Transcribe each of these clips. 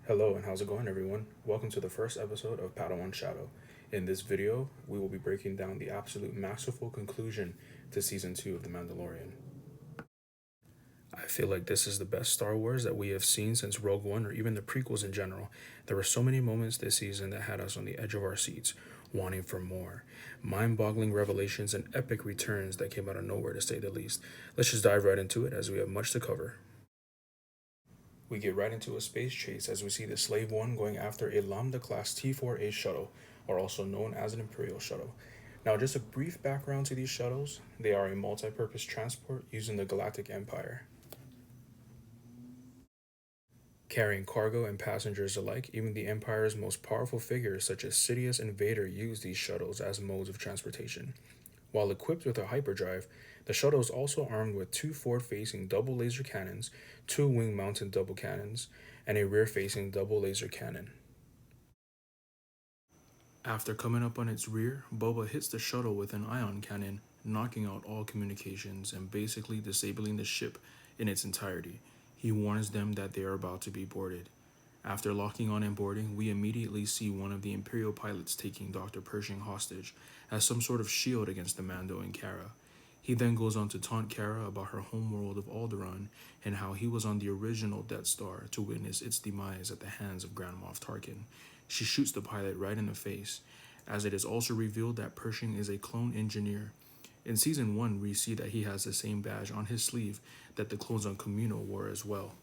Hello and how's it going everyone? Welcome to the first episode of Padawan Shadow. In this video, we will be breaking down the absolute masterful conclusion to Season 2 of The Mandalorian. I feel like this is the best Star Wars that we have seen since Rogue One or even the prequels in general. There were so many moments this season that had us on the edge of our seats, wanting for more. Mind-boggling revelations and epic returns that came out of nowhere to say the least. Let's just dive right into it as we have much to cover. We get right into a space chase as we see the Slave One going after a Lambda class T4A shuttle, or also known as an Imperial shuttle. Now, just a brief background to these shuttles: they are a multi purpose transport using the Galactic Empire, carrying cargo and passengers alike. Even the Empire's most powerful figures, such as Sidious and Vader, use these shuttles as modes of transportation. While equipped with a hyperdrive, the shuttle is also armed with two forward-facing double laser cannons, two wing-mounted double cannons, and a rear-facing double laser cannon. After coming up on its rear, Boba hits the shuttle with an ion cannon, knocking out all communications and basically disabling the ship in its entirety. He warns them that they are about to be boarded. After locking on and boarding, we immediately see one of the Imperial pilots taking Dr. Pershing hostage as some sort of shield against the Mando and Kara. He then goes on to taunt Kara about her homeworld of Alderaan and how he was on the original Death Star to witness its demise at the hands of Grand Moff Tarkin. She shoots the pilot right in the face, as it is also revealed that Pershing is a clone engineer. In Season 1, we see that he has the same badge on his sleeve that the clones on Kamino wore as well.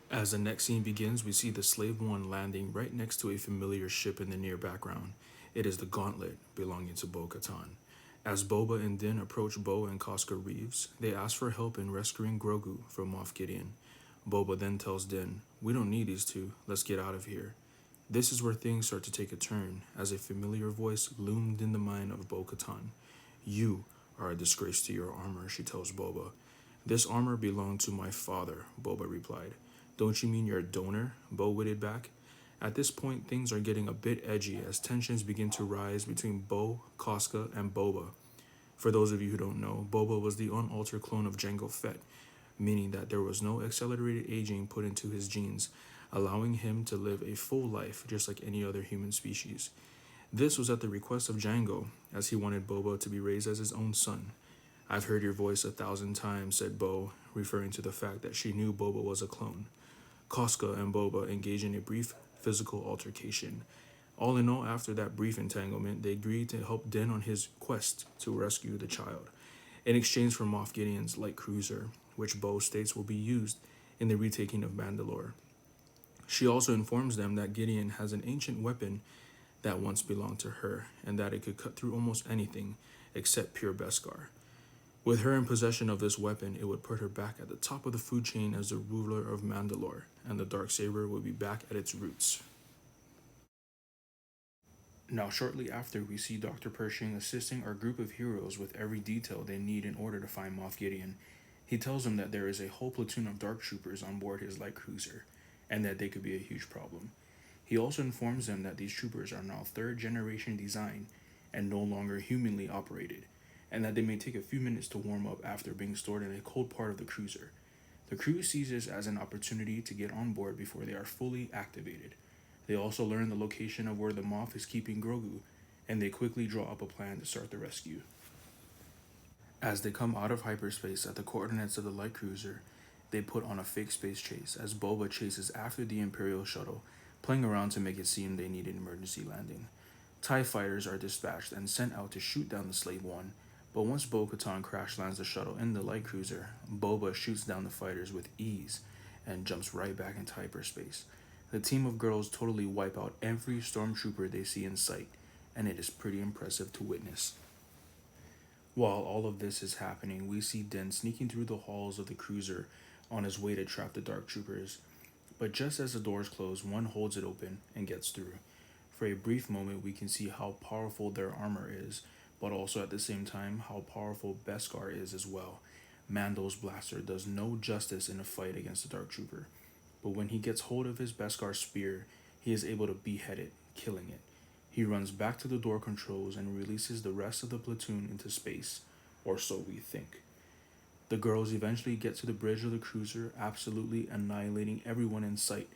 As the next scene begins, we see the Slave One landing right next to a familiar ship in the near background. It is the Gauntlet, belonging to Bo-Katan. As Boba and Din approach Bo and Casca Reeves, they ask for help in rescuing Grogu from Moff Gideon. Boba then tells Din, "We don't need these two, let's get out of here." This is where things start to take a turn, as a familiar voice loomed in the mind of Bo-Katan. "You are a disgrace to your armor," she tells Boba. "This armor belonged to my father," Boba replied. "Don't you mean your donor?" Bo witted back. At this point, things are getting a bit edgy as tensions begin to rise between Bo, Casca, and Boba. For those of you who don't know, Boba was the unaltered clone of Jango Fett, meaning that there was no accelerated aging put into his genes, allowing him to live a full life just like any other human species. This was at the request of Jango, as he wanted Boba to be raised as his own son. "I've heard your voice 1,000 times," said Bo, referring to the fact that she knew Boba was a clone. Casca and Boba engage in a brief physical altercation. All in all, after that brief entanglement, they agreed to help Din on his quest to rescue the child, in exchange for Moff Gideon's light cruiser, which Bo states will be used in the retaking of Mandalore. She also informs them that Gideon has an ancient weapon that once belonged to her, and that it could cut through almost anything except pure Beskar. With her in possession of this weapon, it would put her back at the top of the food chain as the ruler of Mandalore, and the Darksaber would be back at its roots. Now, shortly after, we see Dr. Pershing assisting our group of heroes with every detail they need in order to find Moff Gideon. He tells them that there is a whole platoon of Dark Troopers on board his light cruiser, and that they could be a huge problem. He also informs them that these troopers are now third generation design and no longer humanly operated, and that they may take a few minutes to warm up after being stored in a cold part of the cruiser. The crew sees this as an opportunity to get on board before they are fully activated. They also learn the location of where the Moff is keeping Grogu, and they quickly draw up a plan to start the rescue. As they come out of hyperspace at the coordinates of the light cruiser, they put on a fake space chase as Boba chases after the Imperial shuttle, playing around to make it seem they need an emergency landing. TIE fighters are dispatched and sent out to shoot down the Slave One, but once Bo-Katan crash lands the shuttle in the light cruiser, Boba shoots down the fighters with ease and jumps right back into hyperspace. The team of girls totally wipe out every stormtrooper they see in sight, and it is pretty impressive to witness. While all of this is happening, we see Din sneaking through the halls of the cruiser on his way to trap the Dark Troopers. But just as the doors close, one holds it open and gets through. For a brief moment, we can see how powerful their armor is, but also at the same time how powerful Beskar is as well. Mando's blaster does no justice in a fight against the Dark Trooper, but when he gets hold of his Beskar spear, he is able to behead it, killing it. He runs back to the door controls and releases the rest of the platoon into space, or so we think. The girls eventually get to the bridge of the cruiser, absolutely annihilating everyone in sight.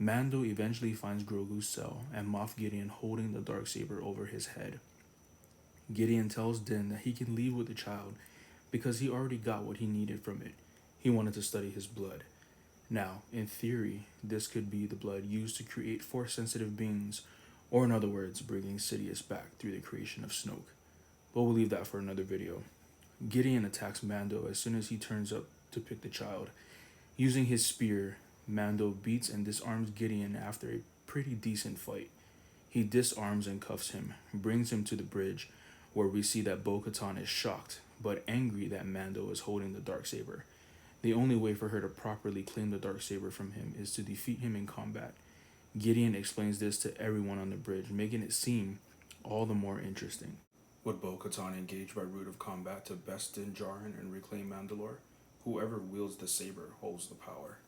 Mando eventually finds Grogu's cell and Moff Gideon holding the darksaber over his head. Gideon tells Din that he can leave with the child because he already got what he needed from it. He wanted to study his blood. Now, in theory, this could be the blood used to create force sensitive beings, or in other words, bringing Sidious back through the creation of Snoke. But we'll leave that for another video. Gideon attacks Mando as soon as he turns up to pick the child. Using his spear, Mando beats and disarms Gideon after a pretty decent fight. He disarms and cuffs him, brings him to the bridge, where we see that Bo-Katan is shocked, but angry that Mando is holding the darksaber. The only way for her to properly claim the darksaber from him is to defeat him in combat. Gideon explains this to everyone on the bridge, making it seem all the more interesting. Would Bo-Katan engage by route of combat to best Din Djarin and reclaim Mandalore? Whoever wields the saber holds the power.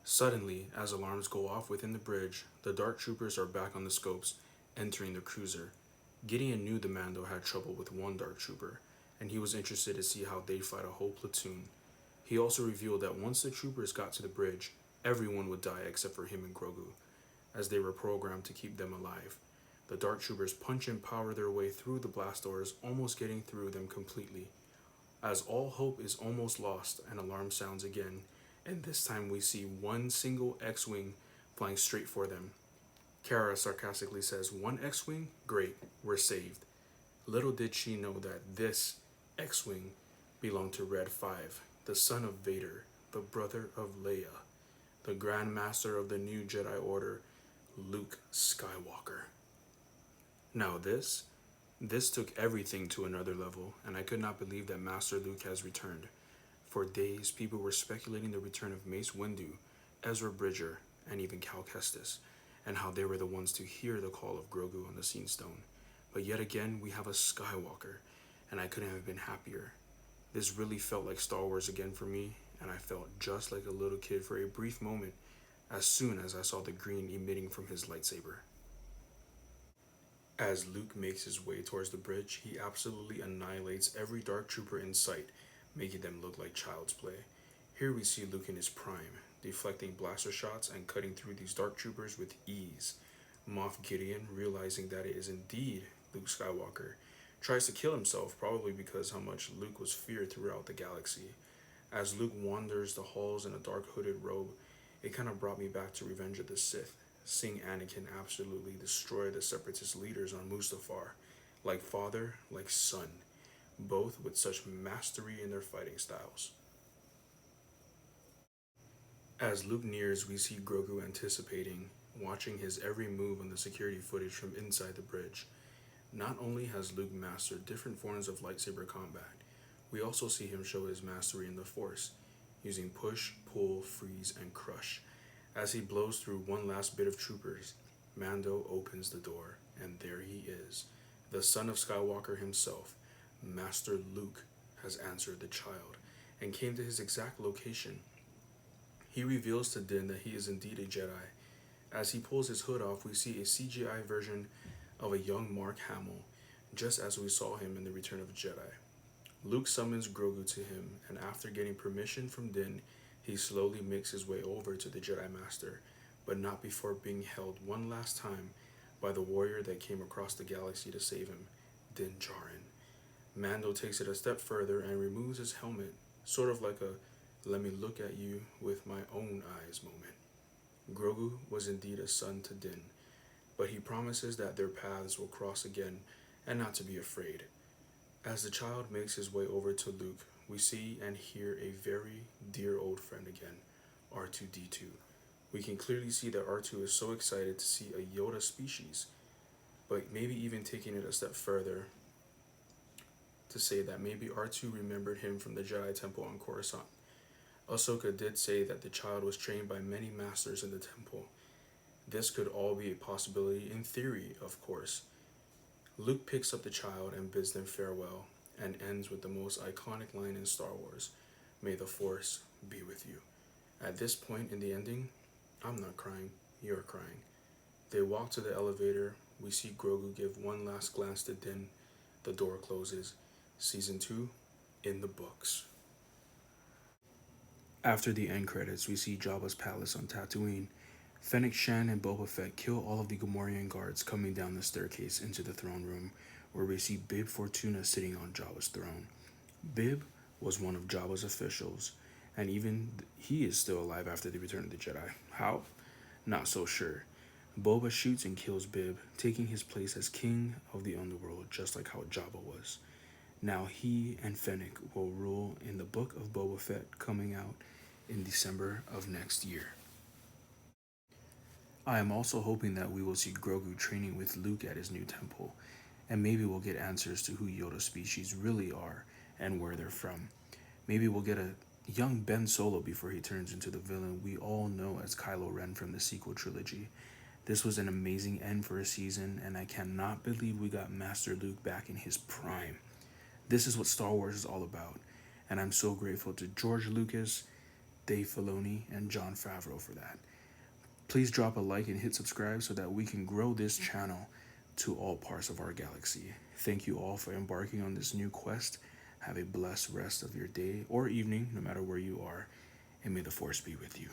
Suddenly, as alarms go off within the bridge, the Dark Troopers are back on the scopes, entering the cruiser. Gideon knew the Mando had trouble with one Dark Trooper, and he was interested to see how they'd fight a whole platoon. He also revealed that once the troopers got to the bridge, everyone would die except for him and Grogu, as they were programmed to keep them alive. The Dark Troopers punch and power their way through the blast doors, almost getting through them completely. As all hope is almost lost, an alarm sounds again, and this time we see one single X-Wing flying straight for them. Kara sarcastically says, "One X-Wing? Great, we're saved." Little did she know that this X-Wing belonged to Red 5, the son of Vader, the brother of Leia, the Grand Master of the new Jedi Order, Luke Skywalker. Now this took everything to another level, and I could not believe that Master Luke has returned. For days, people were speculating the return of Mace Windu, Ezra Bridger, and even Cal Kestis, and how they were the ones to hear the call of Grogu on the Scene Stone. But yet again, we have a Skywalker, and I couldn't have been happier. This really felt like Star Wars again for me, and I felt just like a little kid for a brief moment as soon as I saw the green emitting from his lightsaber. As Luke makes his way towards the bridge, he absolutely annihilates every Dark Trooper in sight, making them look like child's play. Here we see Luke in his prime, deflecting blaster shots and cutting through these Dark Troopers with ease. Moff Gideon, realizing that it is indeed Luke Skywalker, tries to kill himself, probably because how much Luke was feared throughout the galaxy. As Luke wanders the halls in a dark hooded robe, it kind of brought me back to Revenge of the Sith, seeing Anakin absolutely destroy the Separatist leaders on Mustafar, like father, like son, both with such mastery in their fighting styles. As Luke nears, we see Grogu anticipating, watching his every move on the security footage from inside the bridge. Not only has Luke mastered different forms of lightsaber combat, we also see him show his mastery in the Force, using push, pull, freeze, and crush. As he blows through one last bit of troopers, Mando opens the door, and there he is. The son of Skywalker himself, Master Luke, has answered the child, and came to his exact location. He reveals to Din that he is indeed a Jedi. As he pulls his hood off, we see a CGI version of a young Mark Hamill, just as we saw him in The Return of the Jedi. Luke summons Grogu to him, and after getting permission from Din, he slowly makes his way over to the Jedi Master, but not before being held one last time by the warrior that came across the galaxy to save him, Din Djarin. Mando takes it a step further and removes his helmet, sort of like a "let me look at you with my own eyes" moment. Grogu was indeed a son to Din, but he promises that their paths will cross again and not to be afraid. As the child makes his way over to Luke, we see and hear a very dear old friend again, R2-D2. We can clearly see that R2 is so excited to see a Yoda species, but maybe even taking it a step further to say that maybe R2 remembered him from the Jedi Temple on Coruscant. Ahsoka did say that the child was trained by many masters in the temple. This could all be a possibility in theory, of course. Luke picks up the child and bids them farewell, and ends with the most iconic line in Star Wars, "May the Force be with you." At this point in the ending, I'm not crying, you're crying. They walk to the elevator, we see Grogu give one last glance to Din, the door closes. Season 2, in the books. After the end credits, we see Jabba's palace on Tatooine. Fennec Shan and Boba Fett kill all of the Gamorrean guards coming down the staircase into the throne room, where we see Bib Fortuna sitting on Jabba's throne. Bib was one of Jabba's officials, and even he is still alive after the Return of the Jedi. How? Not so sure. Boba shoots and kills Bib, taking his place as king of the underworld, just like how Jabba was. Now he and Fennec will rule in the Book of Boba Fett coming out in December of next year. I am also hoping that we will see Grogu training with Luke at his new temple, and maybe we'll get answers to who Yoda species really are and where they're from. Maybe we'll get a young Ben Solo before he turns into the villain we all know as Kylo Ren from the sequel trilogy. This was an amazing end for a season, and I cannot believe we got Master Luke back in his prime. This is what Star Wars is all about, and I'm so grateful to George Lucas, Dave Filoni, and Jon Favreau for that. Please drop a like and hit subscribe so that we can grow this channel to all parts of our galaxy. Thank you all for embarking on this new quest. Have a blessed rest of your day or evening, no matter where you are, and may the Force be with you.